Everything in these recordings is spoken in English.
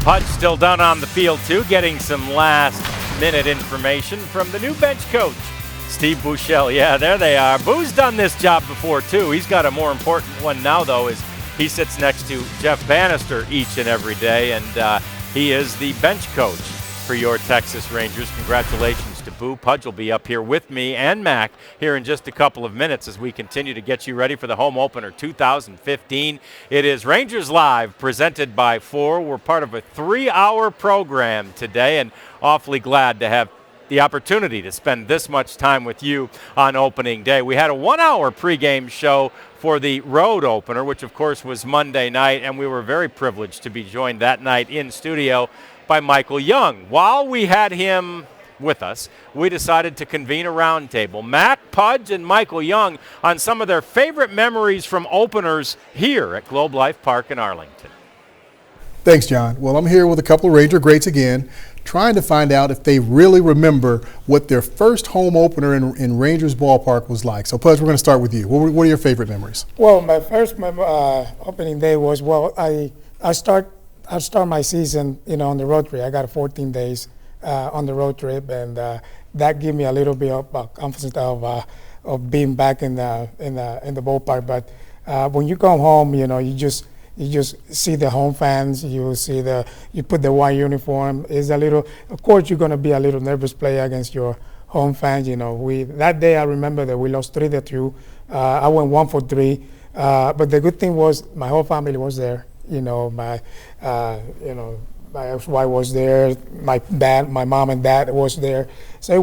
Pudge still down on the field, too, getting some last-minute information from the new bench coach, Steve Buechele. Yeah, there they are. Boo's done this job before, too. He's got a more important one now, though, as he sits next to Jeff Bannister each and every day, and he is the bench coach for your Texas Rangers. Congratulations to Boo. Pudge will be up here with me and Mac here in just a couple of minutes as we continue to get you ready for the home opener 2015. It is Rangers Live presented by Ford. We're part of a 3-hour program today and awfully glad to have the opportunity to spend this much time with you on opening day. We had a 1-hour pregame show for the road opener, which of course was Monday night, and we were very privileged to be joined that night in studio by Michael Young. While we had him with us, we decided to convene a roundtable. Mac, Pudge, and Michael Young on some of their favorite memories from openers here at Globe Life Park in Arlington. Thanks, John. Well, I'm here with a couple of Ranger greats again, trying to find out if they really remember what their first home opener in Rangers ballpark was like. So, Pudge, we're going to start with you. What are your favorite memories? Well, my first opening day was, I start my season, on the road trip. I got 14 days on the road trip, and that gave me a little bit of confidence of being back in the ballpark. But when you come home, you just see the home fans. You put the white uniform. Of course, you're going to be a little nervous play against your home fans. That day I remember that we lost 3-2. I went 1 for 3. But the good thing was my whole family was there. My ex-wife was there. My mom and dad was there. So it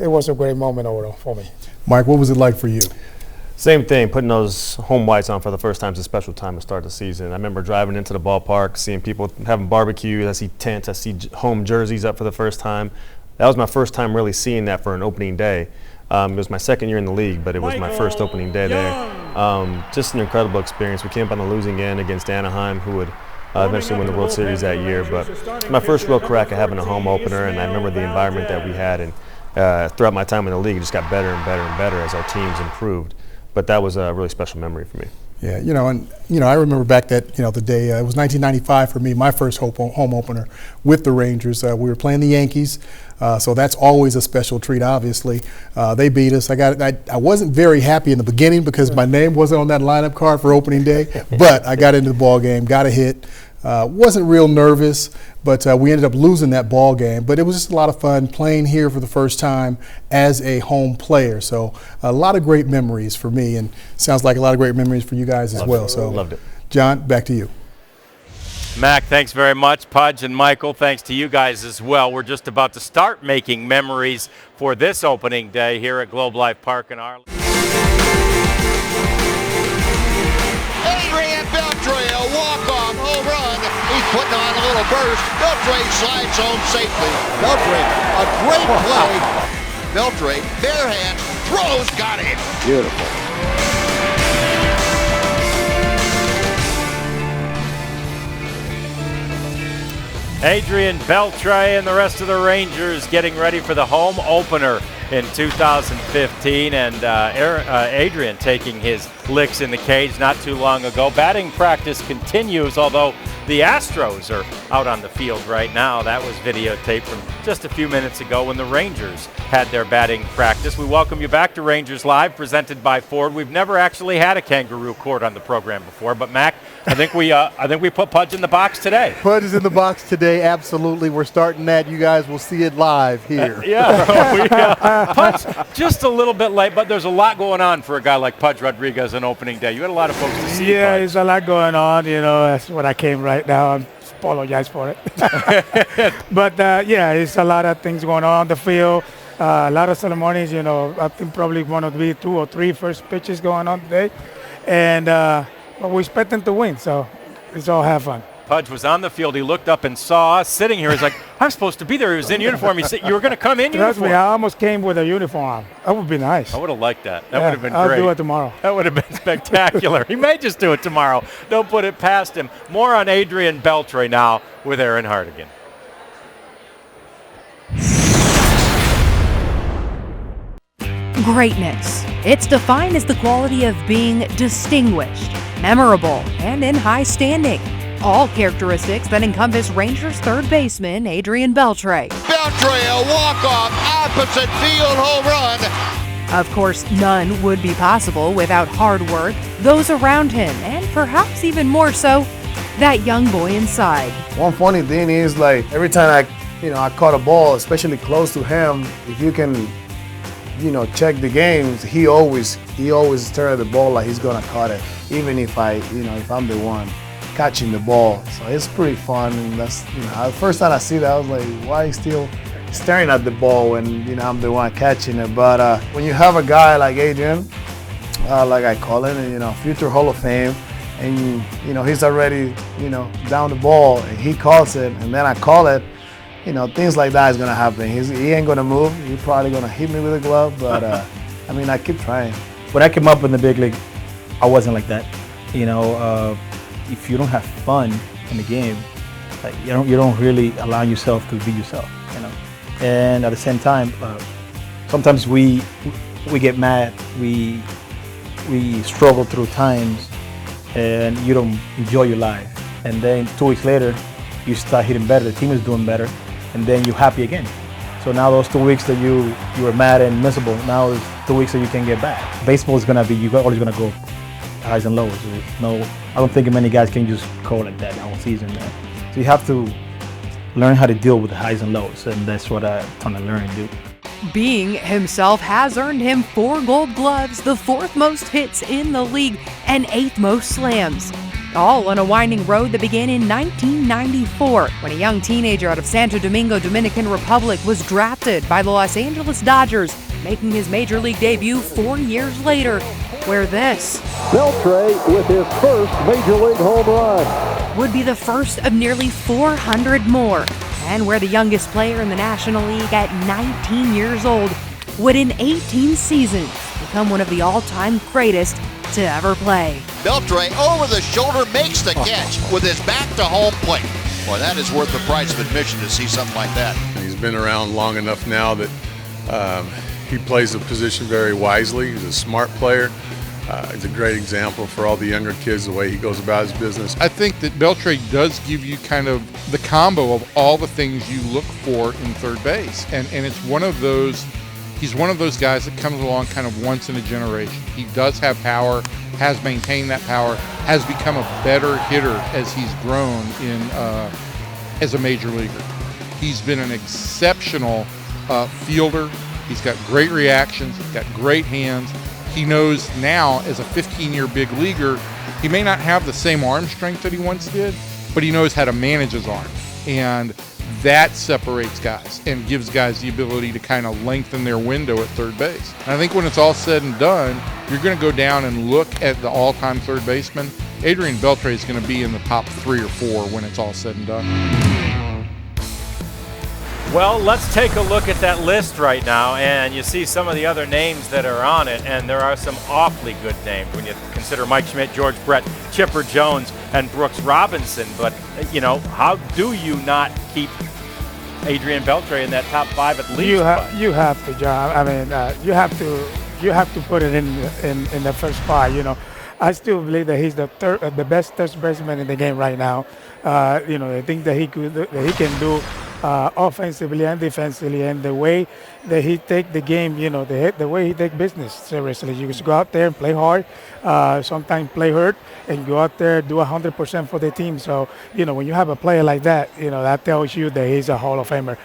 was a great moment overall for me. Mike, what was it like for you? Same thing, putting those home whites on for the first time is a special time to start the season. I remember driving into the ballpark, seeing people having barbecue. I see tents, I see home jerseys up for the first time. That was my first time really seeing that for an opening day. It was my second year in the league, but it was my first opening day there. Just an incredible experience. We came up on the losing end against Anaheim, who would eventually win the World Series that year. But my first real crack at having a home opener, and I remember the environment that we had. And throughout my time in the league, it just got better and better and better as our teams improved. But that was a really special memory for me. Yeah, I remember back that, the day, it was 1995 for me, my first home opener with the Rangers. We were playing the Yankees, so that's always a special treat, obviously. They beat us. I wasn't very happy in the beginning because my name wasn't on that lineup card for opening day, but I got into the ball game, got a hit. Wasn't real nervous, but we ended up losing that ball game. But it was just a lot of fun playing here for the first time as a home player. So a lot of great memories for me, and sounds like a lot of great memories for you guys as well. So loved it. John, back to you. Mac, thanks very much. Pudge and Michael, thanks to you guys as well. We're just about to start making memories for this opening day here at Globe Life Park in Arlington. Adrian Beltre, a walk-off home run. He's putting on a little burst. Beltre slides home safely. Beltre, a great play. Beltre, bare hand, throws, got it. Beautiful. Adrian Beltre and the rest of the Rangers getting ready for the home opener in 2015, and Adrian taking his licks in the cage not too long ago. Batting practice continues, although the Astros are out on the field right now. That was videotaped from just a few minutes ago when the Rangers had their batting practice. We welcome you back to Rangers Live, presented by Ford. We've never actually had a kangaroo court on the program before, but Mac, I think we put Pudge in the box today. Pudge is in the box today, absolutely. We're starting that. You guys will see it live here. Pudge, just a little bit late, but there's a lot going on for a guy like Pudge Rodriguez on opening day. You had a lot of folks to see. Yeah, Pudge. there's a lot going on. That's what I came right now. I apologize for it. But, it's a lot of things going on the field. A lot of ceremonies, I think probably one of the 2 or 3 first pitches going on today. And we're expecting to win, so it's all have fun. Pudge was on the field. He looked up and saw us sitting here. He's like, I'm supposed to be there. He was in uniform. He said, you were going to come in Trust uniform. me, I almost came with a uniform on. That would be nice. I would have liked that. That would have been I'll great. do it tomorrow. That would have been spectacular. He may just do it tomorrow. Don't put it past him. More on Adrian Beltre now with Aaron Hardigan. Greatness. It's defined as the quality of being distinguished, memorable, and in high standing. all characteristics that encompass Rangers third baseman Adrian Beltre. Beltre, a walk-off opposite field home run. Of course, none would be possible without hard work, those around him, and perhaps even more so, that young boy inside. One funny thing is, like, every time I caught a ball, especially close to him, if you can, check the games, he always turns the ball like he's gonna cut it, even if if I'm the one catching the ball. So it's pretty fun, and that's, the first time I see that, I was like, why is he still staring at the ball when, I'm the one catching it? But when you have a guy like Adrian, like I call it, future Hall of Fame, and he's already, down the ball, and he calls it, and then I call it, things like that is gonna happen. He ain't gonna move. He's probably gonna hit me with a glove, but I keep trying. When I came up in the big league, I wasn't like that. If you don't have fun in the game, like you don't really allow yourself to be yourself. And at the same time, sometimes we get mad. We struggle through times, and you don't enjoy your life. And then 2 weeks later, you start hitting better. The team is doing better, and then you're happy again. So now those 2 weeks that you were mad and miserable, now is 2 weeks that you can get back. Baseball is gonna be, you're always gonna go highs and lows. I don't think many guys can just go like that the whole season, man. So you have to learn how to deal with the highs and lows, and that's what I'm trying to learn and do. Being himself has earned him 4 Gold Gloves, the 4th most hits in the league, and 8th most slams. All on a winding road that began in 1994 when a young teenager out of Santo Domingo, Dominican Republic was drafted by the Los Angeles Dodgers, making his major league debut 4 years later, where this Beltre with his first major league home run would be the first of nearly 400 more, and where the youngest player in the National League at 19 years old would in 18 seasons become one of the all-time greatest to ever play. Beltre over the shoulder makes the catch with his back to home plate. Boy, that is worth the price of admission to see something like that. He's been around long enough now that he plays the position very wisely. He's a smart player. He's a great example for all the younger kids, the way he goes about his business. I think that Beltre does give you kind of the combo of all the things you look for in third base. And it's one of those, he's one of those guys that comes along kind of once in a generation. He does have power, has maintained that power, has become a better hitter as he's grown in as a major leaguer. He's been an exceptional fielder. He's got great reactions, he's got great hands. He knows now, as a 15-year big leaguer, he may not have the same arm strength that he once did, but he knows how to manage his arm. And that separates guys and gives guys the ability to kind of lengthen their window at third base. And I think when it's all said and done, you're going to go down and look at the all-time third baseman. Adrian Beltre is going to be in the top 3 or 4 when it's all said and done. Well, let's take a look at that list right now, and you see some of the other names that are on it, and there are some awfully good names when you consider Mike Schmidt, George Brett, Chipper Jones, and Brooks Robinson. But, how do you not keep Adrian Beltre in that top 5 at least? You have to, John. I mean, you have to put it in the first 5. I still believe that he's the best third baseman in the game right now. I think that he can do offensively and defensively, and the way that he take the game, the way he take business seriously. You just go out there and play hard, sometimes play hurt, and go out there do 100% for the team. So, when you have a player like that, that tells you that he's a Hall of Famer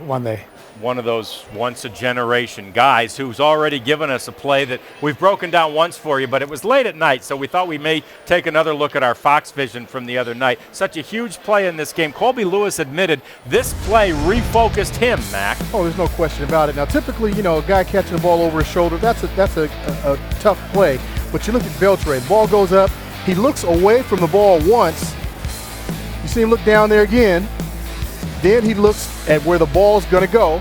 one day. One of those once-a-generation guys who's already given us a play that we've broken down once for you, but it was late at night, so we thought we may take another look at our Fox vision from the other night. Such a huge play in this game. Colby Lewis admitted this play refocused him, Mac. Oh, there's no question about it. Now, typically, a guy catching the ball over his shoulder, that's a tough play. But you look at Beltre, the ball goes up, he looks away from the ball once. You see him look down there again. Then he looks at where the ball's going to go,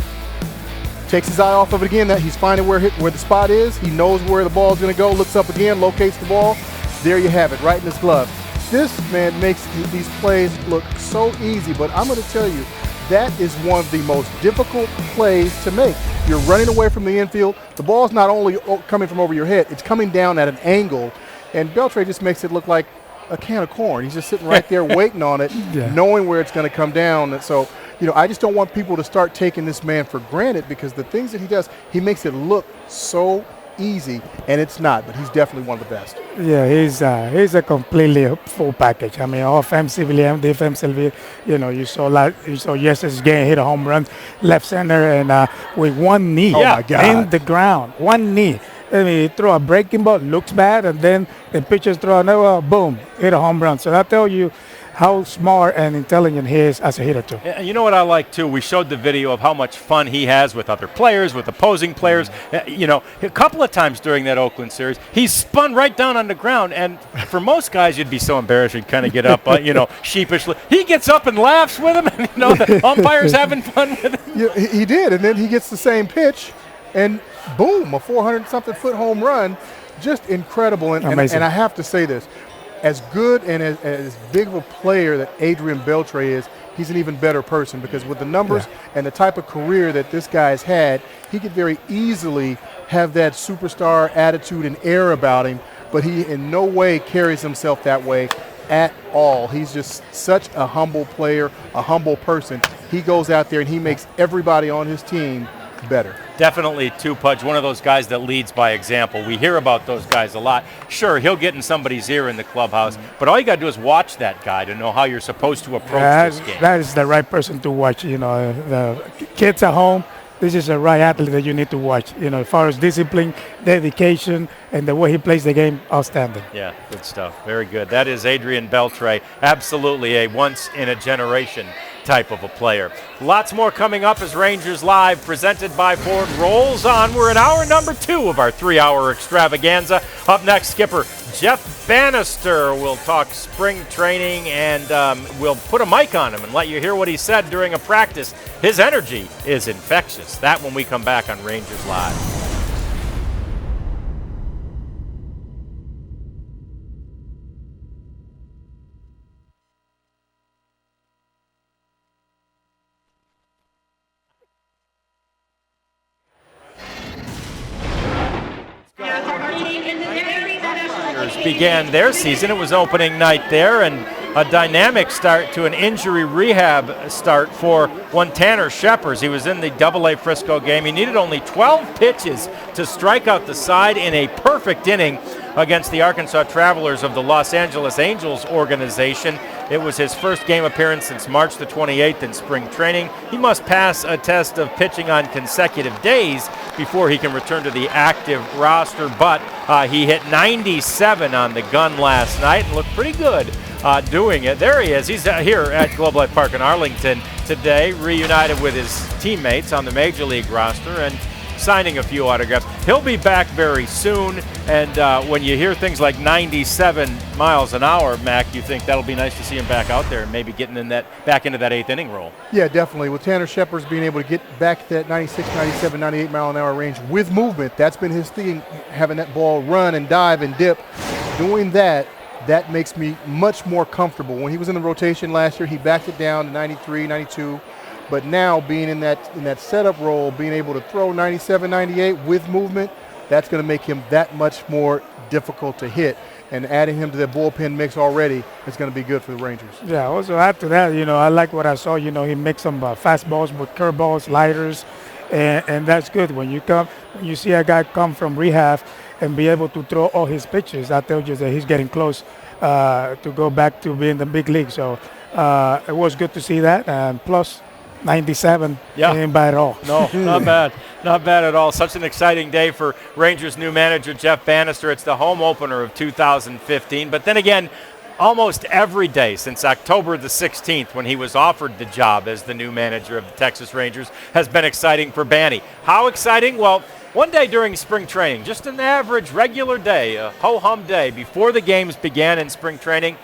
takes his eye off of it again. That he's finding where the spot is. He knows where the ball's going to go, looks up again, locates the ball. There you have it, right in his glove. This man makes these plays look so easy, but I'm going to tell you, that is one of the most difficult plays to make. You're running away from the infield. The ball's not only coming from over your head, it's coming down at an angle, and Beltre just makes it look like a can of corn. He's just sitting right there waiting on it, knowing where it's going to come down. And so, I just don't want people to start taking this man for granted, because the things that he does, he makes it look so easy, and it's not, but he's definitely one of the best. Yeah, he's a completely full package. I mean, offensively and defensively, you saw yesterday's game, hit a home run, left center, and with one knee. Oh my God. In the ground, one knee. I mean, he throw a breaking ball, looks bad, and then the pitchers throw another, boom, hit a home run. So that tells you how smart and intelligent he is as a hitter too. And you know what I like too? We showed the video of how much fun he has with other players, with opposing players. A couple of times during that Oakland series, he spun right down on the ground. And for most guys, you'd be so embarrassed you'd kind of get up, sheepishly. He gets up and laughs with him, and the umpire's having fun with him. Yeah, he did, and then he gets the same pitch, and boom, a 400-something foot home run. Just incredible. And I have to say this. As good and as big of a player that Adrian Beltre is, he's an even better person, because with the numbers and the type of career that this guy's had, he could very easily have that superstar attitude and air about him, but he in no way carries himself that way at all. He's just such a humble player, a humble person. He goes out there and he makes everybody on his team better. Definitely, too, Pudge, one of those guys that leads by example. We hear about those guys a lot. Sure, he'll get in somebody's ear in the clubhouse, but all you got to do is watch that guy to know how you're supposed to approach this game. That is the right person to watch. The kids at home, this is the right athlete that you need to watch. As far as discipline, dedication, and the way he plays the game, outstanding. Yeah, good stuff. Very good. That is Adrian Beltre. Absolutely a once-in-a-generation type of a player. Lots more coming up as Rangers Live, presented by Ford, rolls on. We're in hour number 2 of our 3-hour extravaganza. Up next, skipper Jeff Bannister will talk spring training, and we'll put a mic on him and let you hear what he said during a practice. His energy is infectious. That when we come back on Rangers Live. Began their season. It was opening night there, and a dynamic start to an injury rehab start for one Tanner Scheppers. He was in the AA Frisco game. He needed only 12 pitches to strike out the side in a perfect inning against the Arkansas Travelers of the Los Angeles Angels organization. It was his first game appearance since March the 28th in spring training. He must pass a test of pitching on consecutive days before he can return to the active roster, but he hit 97 on the gun last night and looked pretty good doing it. There he is. He's here at Globe Life Park in Arlington today, reunited with his teammates on the Major League roster and signing a few autographs. He'll be back very soon, and when you hear things like 97 miles an hour, Mac, you think that'll be nice to see him back out there and maybe getting back into that 8th inning role. Yeah, definitely. With Tanner Scheppers being able to get back to that 96, 97, 98 mile an hour range with movement, that's been his thing, having that ball run and dive and dip. Doing that makes me much more comfortable. When he was in the rotation last year, he backed it down to 93, 92. But now being in that setup role, being able to throw 97, 98 with movement, that's going to make him that much more difficult to hit. And adding him to the bullpen mix already is going to be good for the Rangers. Yeah, also after that, I like what I saw. He mixed some fastballs with curveballs, sliders, and that's good. When you see a guy come from rehab and be able to throw all his pitches, that tells you that he's getting close to go back to being the big league. So it was good to see that. And plus, 97 ain't bad at all. No, not bad. Not bad at all. Such an exciting day for Rangers' new manager, Jeff Bannister. It's the home opener of 2015. But then again, almost every day since October the 16th, when he was offered the job as the new manager of the Texas Rangers, has been exciting for Banny. How exciting? Well, one day during spring training, just an average, regular day, a ho-hum day before the games began in spring training,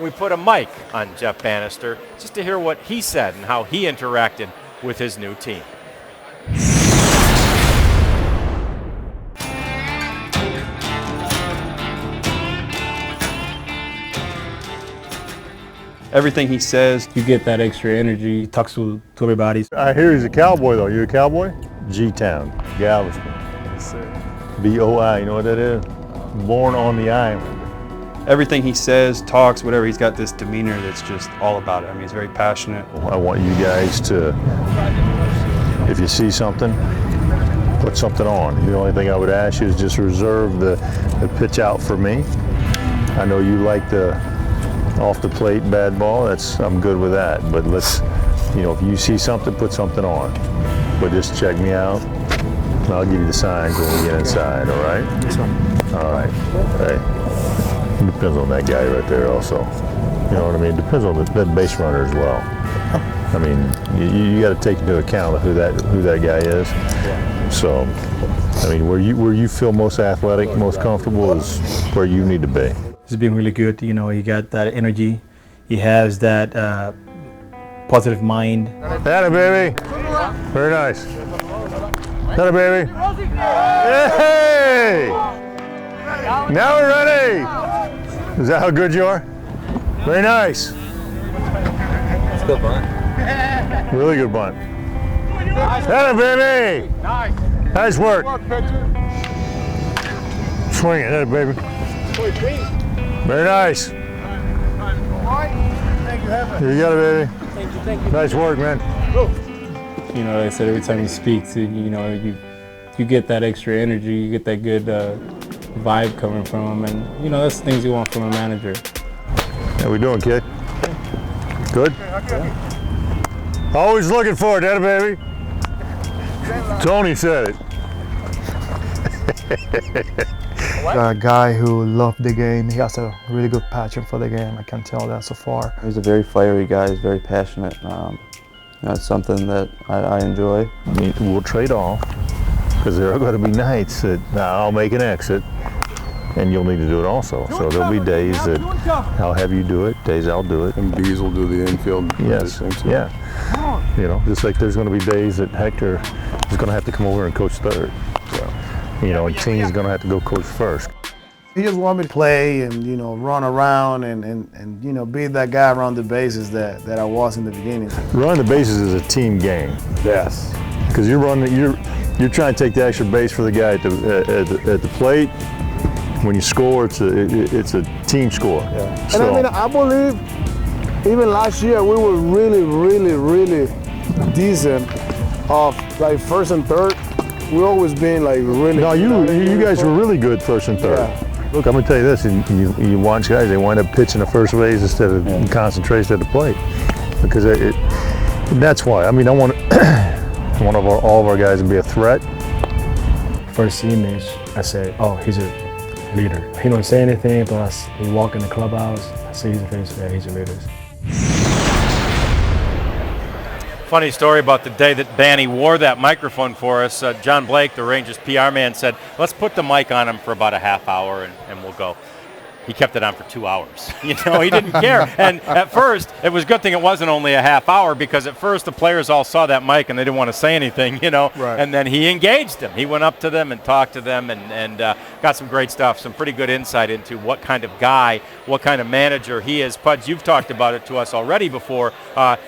we put a mic on Jeff Bannister just to hear what he said and how he interacted with his new team. Everything he says, you get that extra energy. He talks to everybody. I hear he's a cowboy, though. You a cowboy? G-Town, Galveston. Yes, sir. B-O-I, you know what that is? Born on the island. everything he says, talks, whatever, he's got this demeanor that's just all about it. I mean, he's very passionate. I want you guys to, if you see something, put something on. The only thing I would ask you is just reserve the pitch out for me. I know you like the off the plate bad ball. I'm good with that. But let's, if you see something, put something on. But just check me out. And I'll give you the signs when we get inside. All right? Yes, sir. All right. Hey. It depends on that guy right there also. You know what I mean? It depends on the base runner as well. I mean, you got to take into account who that guy is. So, I mean, where you feel most athletic, most comfortable is where you need to be. He's been really good. He got that energy. He has that positive mind. Atta baby. Very nice. Atta baby. Hey! Now we're ready. Is that how good you are? Very nice. It's a good bunt. Really good bunt. Atta baby. Nice work. Swing it, atta baby. Very nice. Here you got it, baby. Thank you. Nice work, man. Like I said, every time he speaks, you get that extra energy, you get that good vibe coming from him, and that's the things you want from a manager. How we doing, kid? Good? Always looking for it, that baby. Tony said it. A guy who loved the game. He has a really good passion for the game. I can tell that so far. He's a very fiery guy. He's very passionate. That's something that I enjoy. I mean, we'll trade off because there are going to be nights that I'll make an exit and you'll need to do it also. So there'll be days that I'll have you do it, days I'll do it. And Bees will do the infield. Yes, yeah. Just like there's going to be days that Hector is going to have to come over and coach third. So, and Ting is going to have to go coach first. He just wanted me to play and, run around and be that guy around the bases that I was in the beginning. Running the bases is a team game. Yes. Because you're trying to take the extra base for the guy at the plate. When you score, it's a team score. Yeah. So, and I believe even last year we were really, really, really decent off like first and third. We always been like really. No, you guys were really good first and third. Yeah. Look, I'm gonna tell you this: you watch guys, they wind up pitching the first base instead of concentration at the plate, because that's why. I mean, I want all of our guys to be a threat. First image, I said, oh, he's a leader. He don't say anything, but he walk in the clubhouse, I see his face, yeah, he's a leader. Funny story about the day that Banny wore that microphone for us. John Blake, the Rangers PR man, said, let's put the mic on him for about a half hour and we'll go. He kept it on for 2 hours. He didn't care. And at first, it was a good thing it wasn't only a half hour, because at first the players all saw that mic and they didn't want to say anything, Right. And then he engaged them. He went up to them and talked to them and got some great stuff, some pretty good insight into what kind of guy, what kind of manager he is. Puds, you've talked about it to us already before.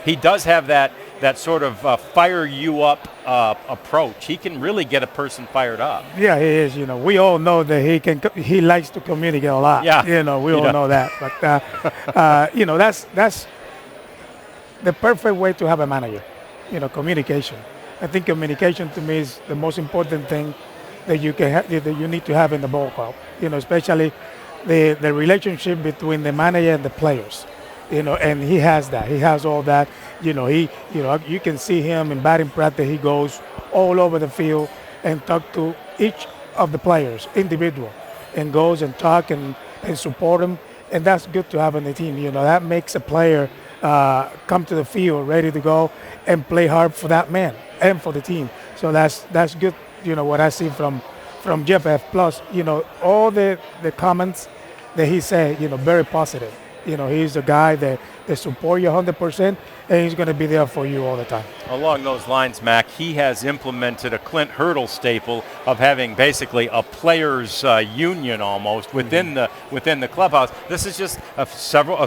He does have that sort of fire you up approach. He can really get a person fired up. Yeah, he is. We all know that he likes to communicate a lot. Yeah. We all know that. But that's the perfect way to have a manager. Communication. I think communication to me is the most important thing that you can that you need to have in the ball club. Especially the relationship between the manager and the players. And he has that. He has all that. You can see him in batting practice. He goes all over the field and talk to each of the players, individual, and goes and talk and support them. And that's good to have on the team. That makes a player come to the field ready to go and play hard for that man and for the team. So that's good. What I see from Jeff F. Plus, all the comments that he said, very positive. he's a guy that support you 100%, and he's going to be there for you all the time. Along those lines, Mac, he has implemented a Clint Hurdle staple of having basically a players' union almost within the clubhouse. This is just a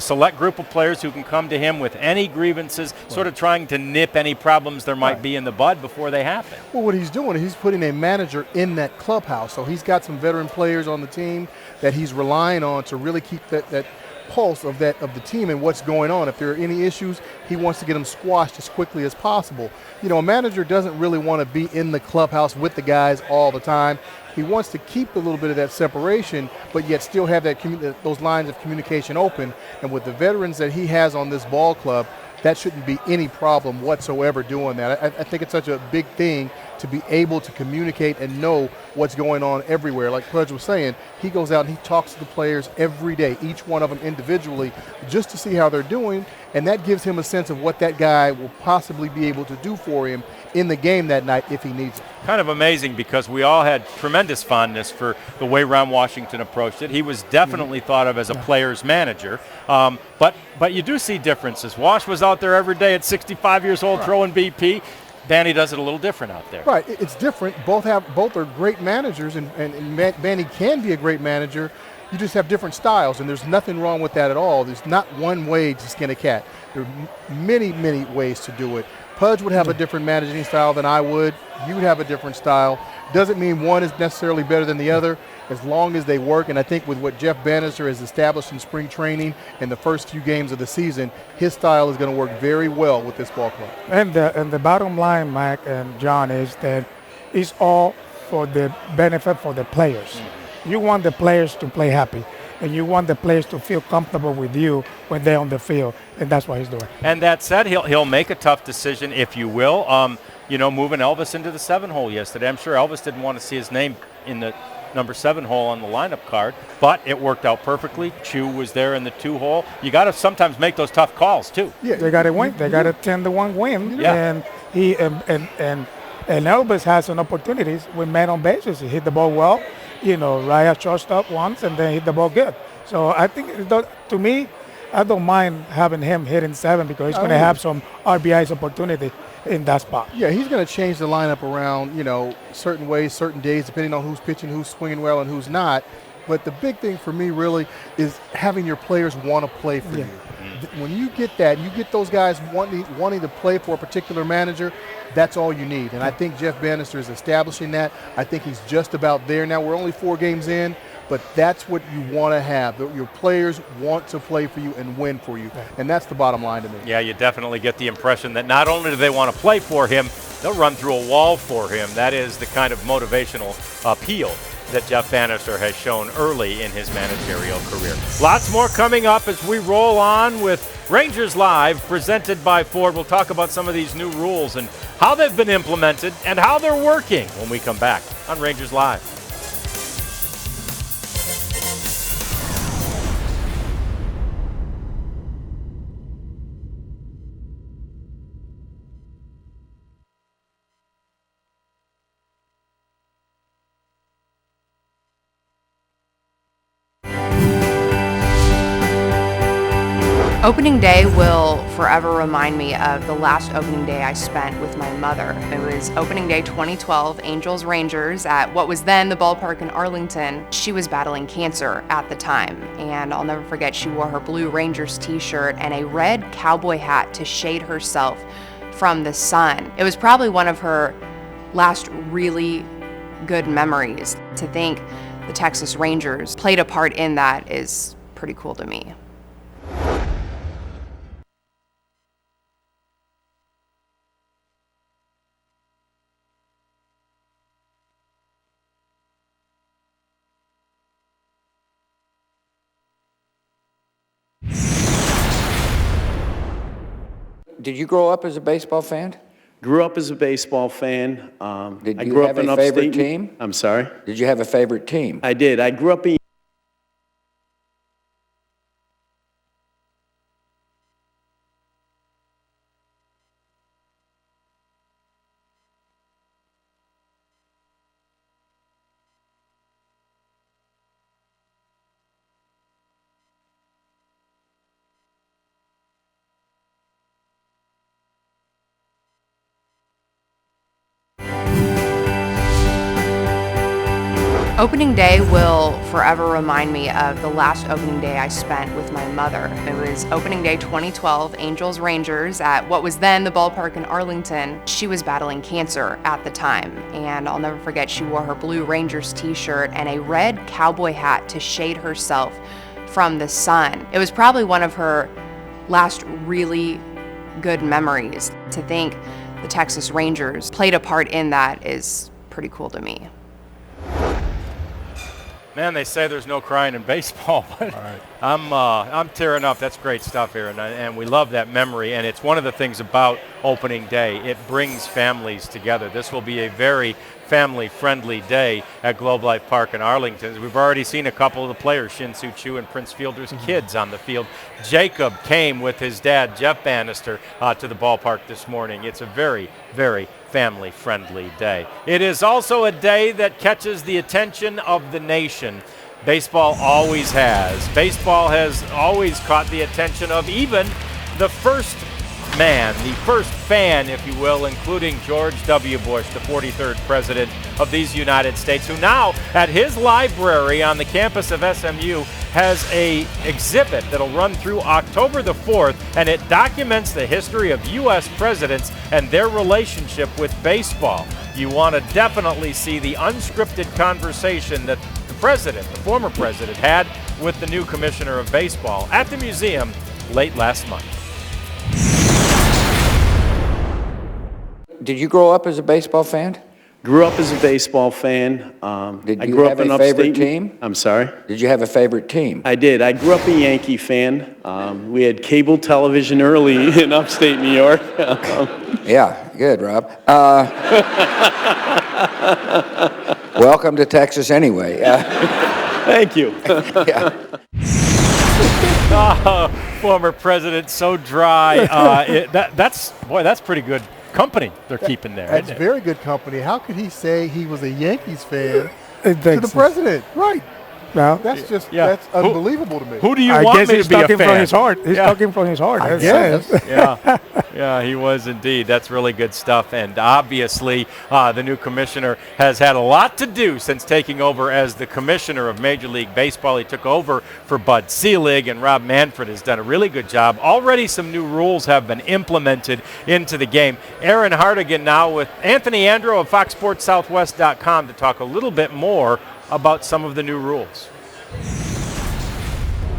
select group of players who can come to him with any grievances, sort of trying to nip any problems there might be in the bud before they happen. Well, what he's doing, he's putting a manager in that clubhouse. So he's got some veteran players on the team that he's relying on to really keep that pulse of the team and what's going on. If there are any issues, he wants to get them squashed as quickly as possible. A manager doesn't really want to be in the clubhouse with the guys all the time. He wants to keep a little bit of that separation, but yet still have those lines of communication open. And with the veterans that he has on this ball club, that shouldn't be any problem whatsoever doing that. I think it's such a big thing to be able to communicate and know what's going on everywhere. Like Pudge was saying, he goes out and he talks to the players every day, each one of them individually, just to see how they're doing, and that gives him a sense of what that guy will possibly be able to do for him in the game that night if he needs it. Kind of amazing because we all had tremendous fondness for the way Ron Washington approached it. He was definitely thought of as a player's manager, but you do see differences. Wash was out there every day at 65 years old throwing BP. Banny does it a little different out there. Right, it's different. Both are great managers, and Banny can be a great manager. You just have different styles, and there's nothing wrong with that at all. There's not one way to skin a cat. There are many, many ways to do it. Pudge would have a different managing style than I would. You would have a different style. Doesn't mean one is necessarily better than the other, as long as they work. And I think with what Jeff Bannister has established in spring training in the first few games of the season, his style is going to work very well with this ball club. And the bottom line, Mac and John, is that it's all for the benefit for the players. You want the players to play happy, and you want the players to feel comfortable with you when they're on the field, and that's what he's doing. And that said, he'll make a tough decision, if you will. Moving Elvis into the 7-hole yesterday. I'm sure Elvis didn't want to see his name in the number 7 hole on the lineup card, but it worked out perfectly. Chu was there in the 2-hole. You got to sometimes make those tough calls too. Yeah, they got to win. They got a 10-1 win. Yeah. And he and Elvis has some opportunities with man on bases. He hit the ball well. Right at shortstop once, and then hit the ball good. So I think, to me, I don't mind having him hitting 7 because he's going to have some RBI's opportunity in that spot. Yeah, he's going to change the lineup around, certain ways, certain days, depending on who's pitching, who's swinging well, and who's not. But the big thing for me really is having your players want to play for you. When you get that, you get those guys wanting to play for a particular manager, that's all you need. And I think Jeff Bannister is establishing that. I think he's just about there now. We're only 4 games in, but that's what you want to have. Your players want to play for you and win for you, and that's the bottom line to me. Yeah, you definitely get the impression that not only do they want to play for him, they'll run through a wall for him. That is the kind of motivational appeal that Jeff Bannister has shown early in his managerial career. Lots more coming up as we roll on with Rangers Live, presented by Ford. We'll talk about some of these new rules and how they've been implemented and how they're working when we come back on Rangers Live. Opening day will forever remind me of the last opening day I spent with my mother. It was opening day 2012, Angels Rangers at what was then the ballpark in Arlington. She was battling cancer at the time, and I'll never forget she wore her blue Rangers t-shirt and a red cowboy hat to shade herself from the sun. It was probably one of her last really good memories. To think the Texas Rangers played a part in that is pretty cool to me. Did you grow up as a baseball fan? Grew up as a baseball fan. Did I you grew have up in a upstate. favorite team? I'm sorry? Did you have a favorite team? I did. I grew up in Opening day will forever remind me of the last opening day I spent with my mother. It was opening day 2012, Angels Rangers at what was then the ballpark in Arlington. She was battling cancer at the time, and I'll never forget she wore her blue Rangers t-shirt and a red cowboy hat to shade herself from the sun. It was probably one of her last really good memories. To think the Texas Rangers played a part in that is pretty cool to me. Man, they say there's no crying in baseball, but I'm tearing up. That's great stuff here, and we love that memory. And it's one of the things about opening day. It brings families together. This will be a very family-friendly day at Globe Life Park in Arlington. We've already seen a couple of the players, Shin-Soo Choo and Prince Fielder's kids on the field. Jacob came with his dad, Jeff Bannister, to the ballpark this morning. It's a very, very family-friendly day. It is also a day that catches the attention of the nation. Baseball always has. Baseball has always caught the attention of even the first man, the first fan, if you will, including George W. Bush, the 43rd president of these United States, who now at his library on the campus of SMU has a exhibit that'll run through October the 4th, and it documents the history of U.S. presidents and their relationship with baseball. You want to definitely see the unscripted conversation that the president, the former president, had with the new commissioner of baseball at the museum late last month. Did you grow up as a baseball fan? Grew up as a baseball fan. Did I you grew have up in a favorite upstate. team? I'm sorry? Did you have a favorite team? I did. I grew up a Yankee fan. We had cable television early in upstate New York. Yeah, good, Rob. Welcome to Texas anyway. Thank you. Yeah. Former president, so dry. That's pretty good company they're keeping there. That's very good company. How could he say he was a Yankees fan to the president? Right. No, that's that's unbelievable to me. Who do you want me to be a fan? From his heart. He's talking from his heart. Yes. Yeah, he was indeed. That's really good stuff. And obviously, the new commissioner has had a lot to do since taking over as the commissioner of Major League Baseball. He took over for Bud Selig, and Rob Manfred has done a really good job. Already some new rules have been implemented into the game. Aaron Hardigan now with Anthony Andro of FoxSportsSouthwest.com to talk a little bit more about some of the new rules.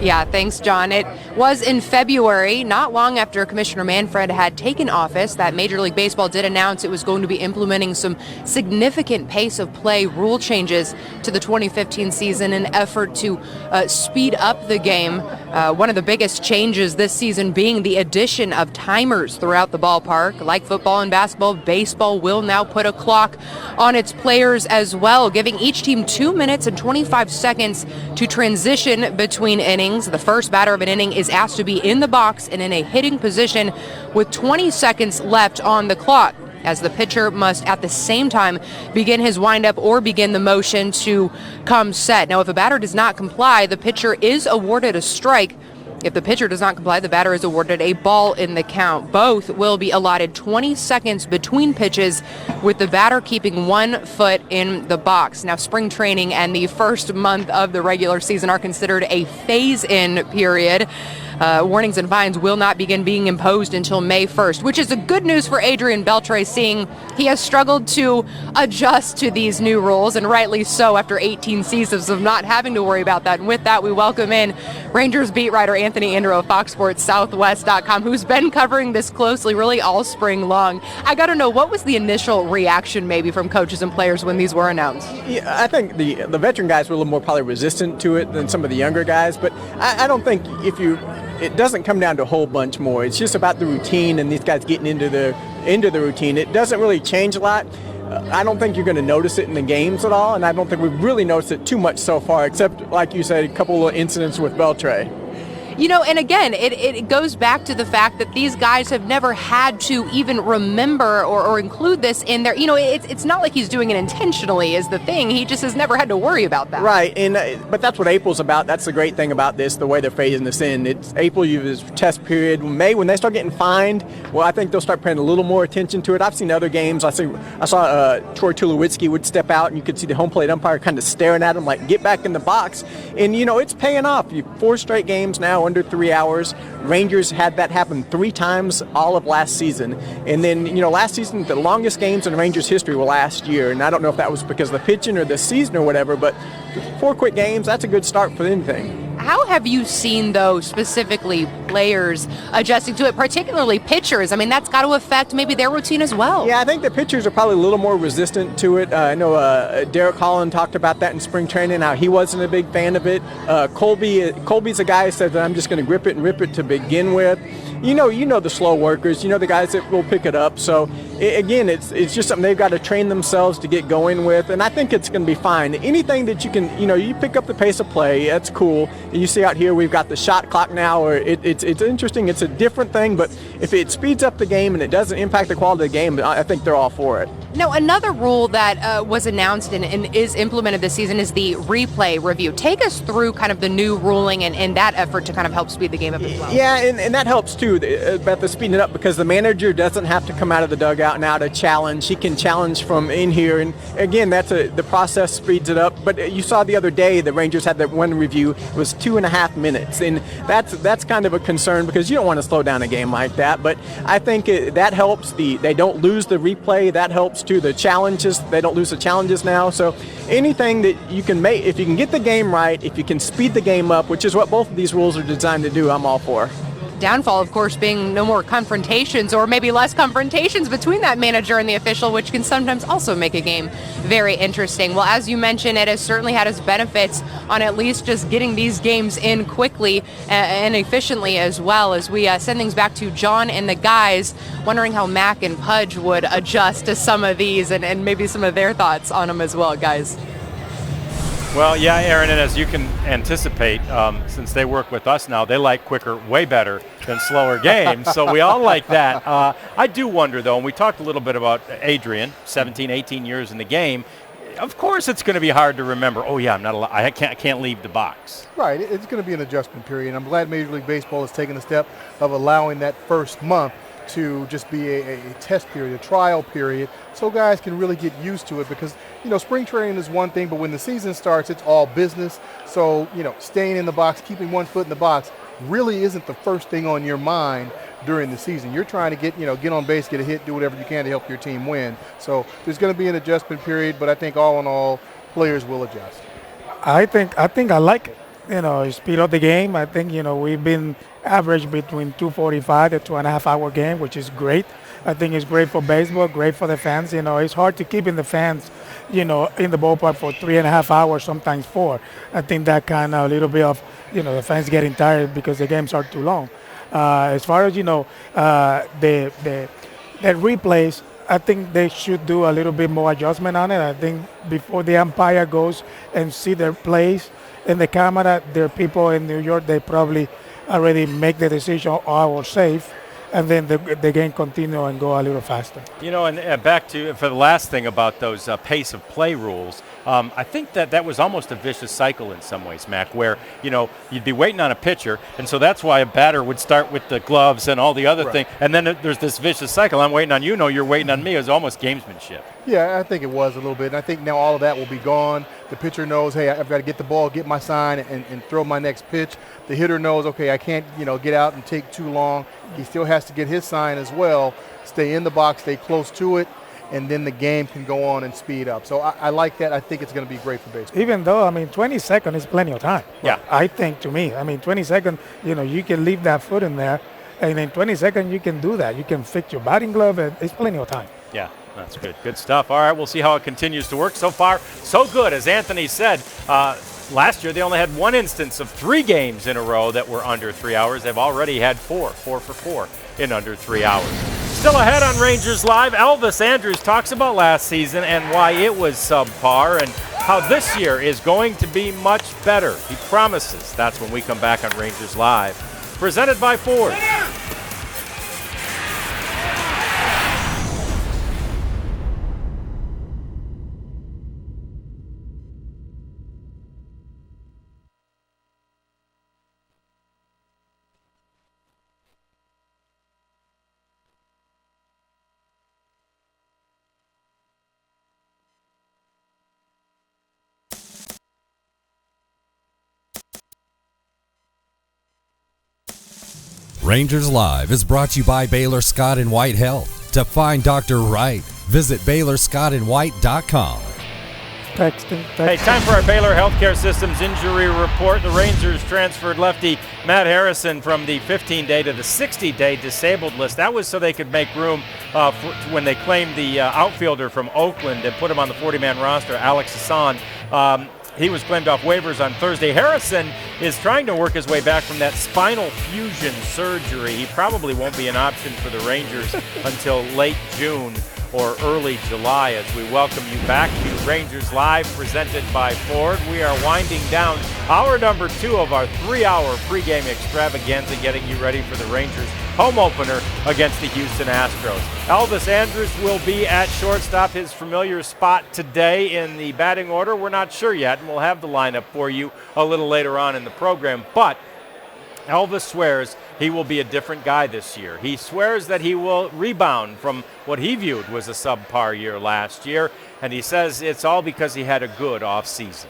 Yeah, thanks, John. It was in February, not long after Commissioner Manfred had taken office, that Major League Baseball did announce it was going to be implementing some significant pace of play rule changes to the 2015 season in an effort to speed up the game. One of the biggest changes this season being the addition of timers throughout the ballpark. Like football and basketball, baseball will now put a clock on its players as well, giving each team 2 minutes and 25 seconds to transition between innings. The first batter of an inning is asked to be in the box and in a hitting position with 20 seconds left on the clock, as the pitcher must at the same time begin his windup or begin the motion to come set. Now, if a batter does not comply, the pitcher is awarded a strike. If the pitcher does not comply, the batter is awarded a ball in the count. Both will be allotted 20 seconds between pitches, with the batter keeping 1 foot in the box. Now, spring training and the first month of the regular season are considered a phase-in period. Warnings and fines will not begin being imposed until May 1st, which is a good news for Adrian Beltre, seeing he has struggled to adjust to these new rules, and rightly so after 18 seasons of not having to worry about that. And with that, we welcome in Rangers beat writer Anthony Andro of FoxSportsSouthwest.com, who's been covering this closely really all spring long. I got to know, what was the initial reaction maybe from coaches and players when these were announced? Yeah, I think the veteran guys were a little more probably resistant to it than some of the younger guys, but I don't think it doesn't come down to a whole bunch more. It's just about the routine and these guys getting into the routine. It doesn't really change a lot. I don't think you're going to notice it in the games at all, and I don't think we've really noticed it too much so far, except, like you said, a couple of incidents with Beltre. You know, and again, it goes back to the fact that these guys have never had to even remember or include this in their, you know, it's not like he's doing it intentionally is the thing. He just has never had to worry about that. Right, and but that's what April's about. That's the great thing about this, the way they're phasing this in. It's April, you have this test period. May, when they start getting fined, well, I think they'll start paying a little more attention to it. I've seen other games. I saw Troy Tulowitzki would step out, and you could see the home plate umpire kind of staring at him like, get back in the box. And, you know, it's paying off. 4 straight games now under 3 hours. Rangers had that happen 3 times all of last season. And then, you know, last season, the longest games in Rangers history were last year. And I don't know if that was because of the pitching or the season or whatever, but 4 quick games, that's a good start for anything. How have you seen, though, specifically players adjusting to it, particularly pitchers? I mean, that's got to affect maybe their routine as well. Yeah, I think the pitchers are probably a little more resistant to it. I know Derek Holland talked about that in spring training, how he wasn't a big fan of it. Colby's a guy who said that I'm just going to grip it and rip it to begin with. You know the slow workers, you know the guys that will pick it up. So, again, it's just something they've got to train themselves to get going with, and I think it's going to be fine. Anything that you can, you pick up the pace of play, that's cool. You see out here we've got the shot clock now, or it's interesting. It's a different thing, but if it speeds up the game and it doesn't impact the quality of the game, I think they're all for it. Now, another rule that was announced and is implemented this season is the replay review. Take us through kind of the new ruling and that effort to kind of help speed the game up as well. Yeah, and that helps too, about the speeding it up, because the manager doesn't have to come out of the dugout now to challenge. He can challenge from in here, and again, the process speeds it up. But you saw the other day the Rangers had that one review. It was 2.5 minutes, and that's kind of a concern because you don't want to slow down a game like that. But I think that helps. They don't lose the replay. That helps too. The challenges, they don't lose the challenges now. So anything that you can make, if you can get the game right, if you can speed the game up, which is what both of these rules are designed to do, I'm all for. Downfall, of course, being no more confrontations, or maybe less confrontations between that manager and the official, which can sometimes also make a game very interesting. Well, as you mentioned, it has certainly had its benefits on at least just getting these games in quickly and efficiently, as well as we send things back to John and the guys, wondering how Mac and Pudge would adjust to some of these and maybe some of their thoughts on them as well, guys. Well, yeah, Aaron, and as you can anticipate, since they work with us now, they like quicker way better than slower games, so we all like that. I do wonder, though, and we talked a little bit about Adrian, 17, 18 years in the game. Of course it's going to be hard to remember, oh, yeah, I can't leave the box. Right, it's going to be an adjustment period. I'm glad Major League Baseball has taken the step of allowing that first month to just be a test period, a trial period, so guys can really get used to it, because, spring training is one thing, but when the season starts, it's all business. So, staying in the box, keeping one foot in the box really isn't the first thing on your mind during the season. You're trying to get on base, get a hit, do whatever you can to help your team win. So there's going to be an adjustment period, but I think all in all, players will adjust. I think I like it. Speed up the game. I think, we've been average between 2:45 to 2.5 hour game, which is great. I think it's great for baseball, great for the fans. It's hard to keep in the fans, in the ballpark for 3.5 hours, sometimes 4. I think that kind of a little bit of, the fans getting tired because the games are too long. As far as, the replays, I think they should do a little bit more adjustment on it. I think before the umpire goes and see their plays in the camera, there are people in New York, they probably already make the decision, I was safe, and then the game continue and go a little faster. And back to, for the last thing about those pace of play rules, I think that was almost a vicious cycle in some ways, Mac, where, you'd be waiting on a pitcher, and so that's why a batter would start with the gloves and all the other things, and then there's this vicious cycle. I'm waiting on you're waiting on me. It was almost gamesmanship. Yeah, I think it was a little bit, and I think now all of that will be gone. The pitcher knows, hey, I've got to get the ball, get my sign, and throw my next pitch. The hitter knows, okay, I can't, get out and take too long. He still has to get his sign as well, stay in the box, stay close to it, and then the game can go on and speed up. So I like that. I think it's going to be great for baseball. Even though, 20 seconds is plenty of time. Yeah. I think, to me, 20 seconds, you can leave that foot in there, and in 20 seconds you can do that. You can fix your batting glove, and it's plenty of time. Yeah. That's good. Good stuff. All right, we'll see how it continues to work. So far, so good. As Anthony said, last year they only had one instance of 3 games in a row that were under 3 hours. They've already had 4 for 4 in under 3 hours. Still ahead on Rangers Live, Elvis Andrus talks about last season and why it was subpar, and how this year is going to be much better. He promises. That's when we come back on Rangers Live. Presented by Ford. Rangers Live is brought to you by Baylor Scott and White Health. To find Dr. Wright, visit BaylorScottandWhite.com. Hey, time for our Baylor Healthcare Systems injury report. The Rangers transferred lefty Matt Harrison from the 15-day to the 60-day disabled list. That was so they could make room when they claimed the outfielder from Oakland and put him on the 40-man roster, Alex Hassan. He was claimed off waivers on Thursday. Harrison is trying to work his way back from that spinal fusion surgery. He probably won't be an option for the Rangers until late June or early July as we welcome you back to Rangers Live, presented by Ford. We are winding down hour number 2 of our 3-hour pregame extravaganza, getting you ready for the Rangers home opener against the Houston Astros. Elvis Andrus will be at shortstop, his familiar spot today in the batting order. We're not sure yet, and we'll have the lineup for you a little later on in the program, but Elvis swears he will be a different guy this year. He swears that he will rebound from what he viewed was a subpar year last year, and he says it's all because he had a good offseason.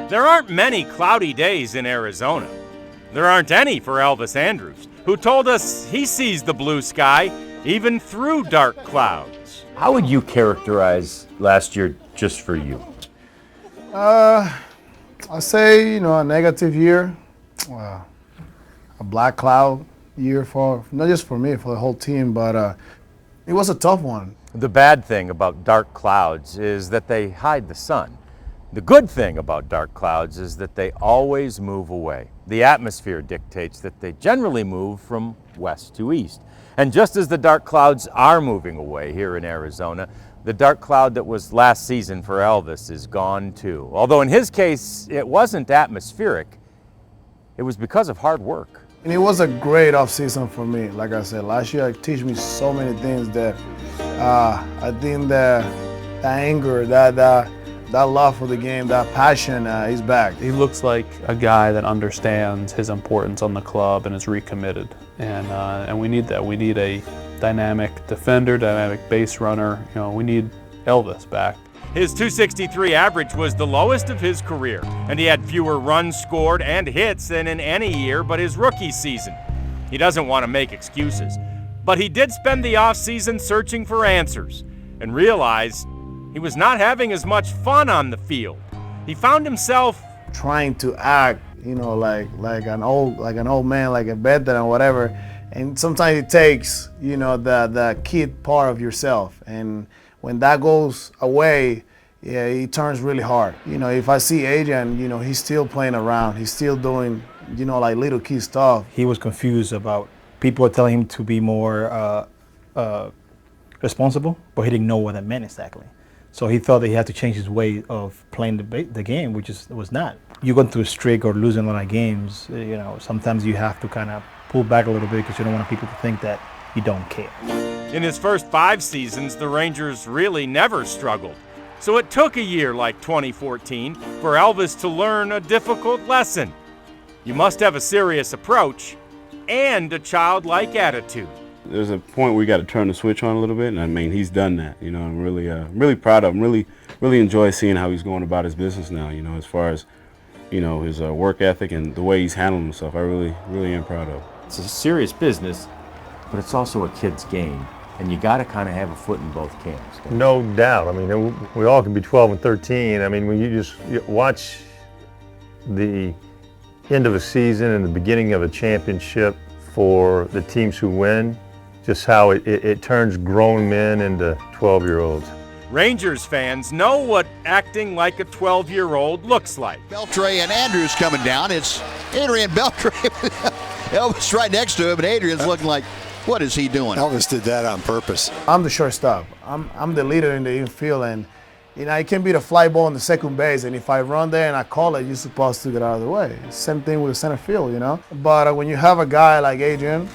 There aren't many cloudy days in Arizona. There aren't any for Elvis Andrus, who told us he sees the blue sky even through dark clouds. How would you characterize last year just for you? I say, a negative year, a black cloud year for, not just for me, for the whole team, but it was a tough one. The bad thing about dark clouds is that they hide the sun. The good thing about dark clouds is that they always move away. The atmosphere dictates that they generally move from west to east. And just as the dark clouds are moving away here in Arizona, the dark cloud that was last season for Elvis is gone too. Although in his case, it wasn't atmospheric, it was because of hard work. And it was a great offseason for me. Like I said, last year it teach me so many things that I think that anger, that love for the game, that passion is back. He looks like a guy that understands his importance on the club and is recommitted. And we need that. We need a dynamic defender, dynamic base runner. We need Elvis back. His .263 average was the lowest of his career, and he had fewer runs scored and hits than in any year but his rookie season. He doesn't want to make excuses, but he did spend the offseason searching for answers and realized he was not having as much fun on the field. He found himself trying to act, like an old man, like a veteran or whatever. And sometimes it takes, the kid part of yourself. And when that goes away, yeah, it turns really hard. If I see Adrian, he's still playing around. He's still doing, like little kid stuff. He was confused about people telling him to be more responsible, but he didn't know what that meant exactly. So he thought that he had to change his way of playing the game, which was not. You're going through a streak or losing a lot of games, sometimes you have to kind of pull back a little bit because you don't want people to think that you don't care. In his first 5 seasons, the Rangers really never struggled. So it took a year like 2014 for Elvis to learn a difficult lesson. You must have a serious approach and a childlike attitude. There's a point where you got to turn the switch on a little bit, and I mean, he's done that. I'm really proud of him. Really enjoy seeing how he's going about his business now. As far as his work ethic and the way he's handling himself, I really am proud of him. It's a serious business, but it's also a kid's game, and you got to kind of have a foot in both camps. No doubt. I mean, we all can be 12 and 13. I mean, when you watch the end of a season and the beginning of a championship for the teams who win, just how it turns grown men into 12-year-olds. Rangers fans know what acting like a 12-year-old looks like. Beltre and Andrus coming down. It's Adrian Beltre. Elvis right next to him, and Adrian's looking like What is he doing? Elvis did that on purpose. I'm the shortstop. I'm the leader in the infield, and it can be the fly ball in the second base, and if I run there and I call it, you're supposed to get out of the way. Same thing with the center field, But when you have a guy like Adrian,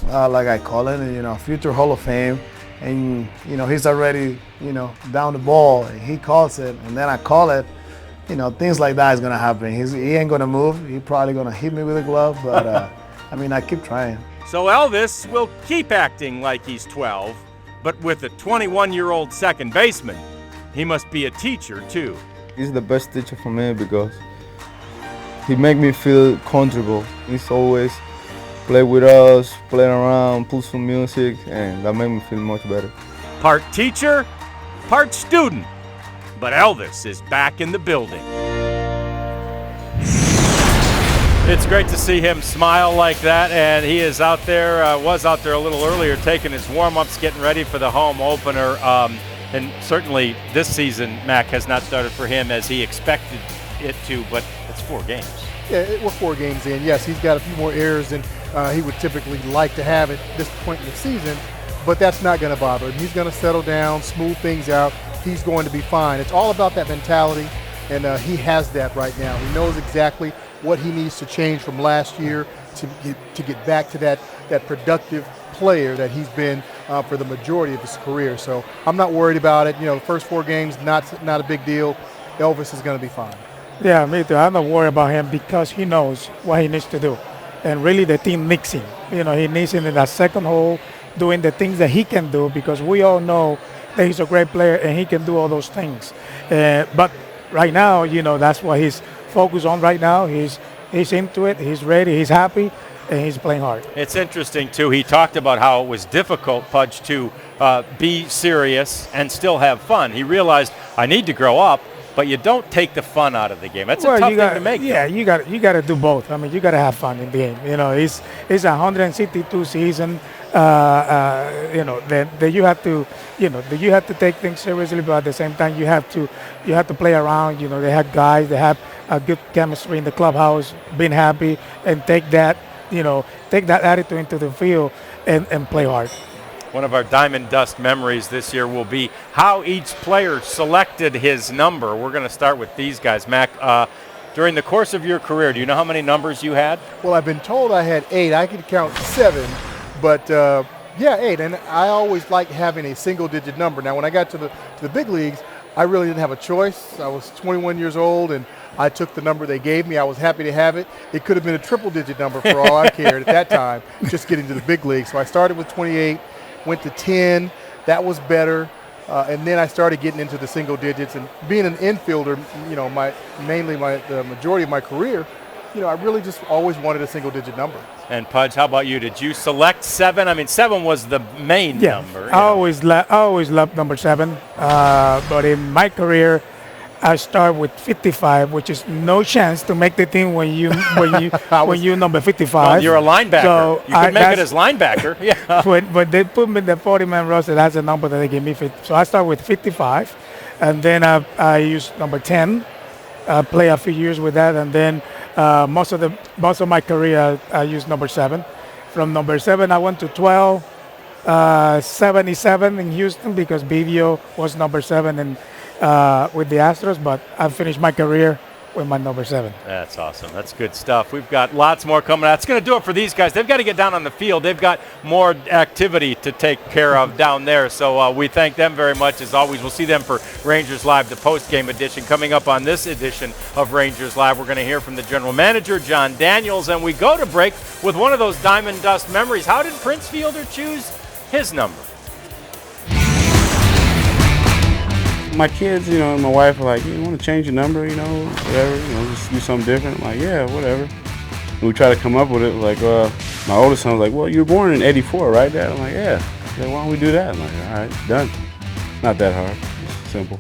like I call it, future Hall of Fame, and he's already down the ball, and he calls it, and then I call it, things like that is gonna happen. He ain't gonna move. He's probably gonna hit me with a glove, but I keep trying. So Elvis will keep acting like he's 12, but with a 21-year-old second baseman, he must be a teacher too. He's the best teacher for me because he make me feel comfortable. He's always play with us, play around, put some music, and that made me feel much better. Part teacher, part student, but Elvis is back in the building. It's great to see him smile like that, and he is out there, was out there a little earlier taking his warm-ups, getting ready for the home opener. And certainly this season, Mac, has not started for him as he expected it to, but it's 4 games. Yeah, we're 4 games in. Yes, he's got a few more errors than he would typically like to have at this point in the season, but that's not going to bother him. He's going to settle down, smooth things out. He's going to be fine. It's all about that mentality, and he has that right now. He knows exactly what he needs to change from last year to get back to that productive player that he's been for the majority of his career. So I'm not worried about it. The first 4 games, not a big deal. Elvis is going to be fine. Yeah, me too. I'm not worried about him because he knows what he needs to do. And really the team needs him. He needs him in that second hole, doing the things that he can do, because we all know that he's a great player and he can do all those things. But right now, that's what he's focused on right now. He's into it, he's ready, he's happy, and he's playing hard. It's interesting, too. He talked about how it was difficult, Pudge, to be serious and still have fun. He realized, I need to grow up, but you don't take the fun out of the game. That's a tough thing to make. Yeah, you got to do both. You got to have fun in the game. It's a 162 season. That you have to, that you have to take things seriously, but at the same time you have to play around. They have guys, they have a good chemistry in the clubhouse, being happy, and take that attitude into the field and play hard. One of our Diamond Dust memories this year will be how each player selected his number. We're going to start with these guys. Mac, during the course of your career, do you know how many numbers you had? Well, I've been told I had 8. I could count 7, but 8. And I always liked having a single-digit number. Now, when I got to the big leagues, I really didn't have a choice. I was 21 years old, and I took the number they gave me. I was happy to have it. It could have been a triple-digit number for all I cared at that time, just getting to the big league. So I started with 28. Went to 10, that was better, and then I started getting into the single digits. And being an infielder, the majority of my career, I really just always wanted a single digit number. And Pudge, how about you? Did you select 7? 7 was the main number. I always loved number 7, but in my career, I start with 55, which is no chance to make the team when you number 55. Well, you're a linebacker. So you can make it as linebacker. Yeah. When they put me in the 40-man roster, that's the number that they gave me. So I start with 55, and then I use number 10. Play a few years with that, and then most of my career I used number 7. From number 7, I went to 12, 77 in Houston because Bivio was number 7 and. With the Astros, but I finished my career with my number 7. That's awesome. That's good stuff. We've got lots more coming out. It's going to do it for these guys. They've got to get down on the field. They've got more activity to take care of down there. So we thank them very much as always. We'll see them for Rangers Live, the post-game edition. Coming up on this edition of Rangers Live, we're going to hear from the general manager, John Daniels, and we go to break with one of those Diamond Dust memories. How did Prince Fielder choose his number? My kids, and my wife are like, you want to change your number, whatever, just do something different. I'm like, yeah, whatever. And we try to come up with it. Like, my oldest son was like, well, you were born in '84, right, Dad? I'm like, yeah. Like, why don't we do that? I'm like, all right, done. Not that hard. It's simple.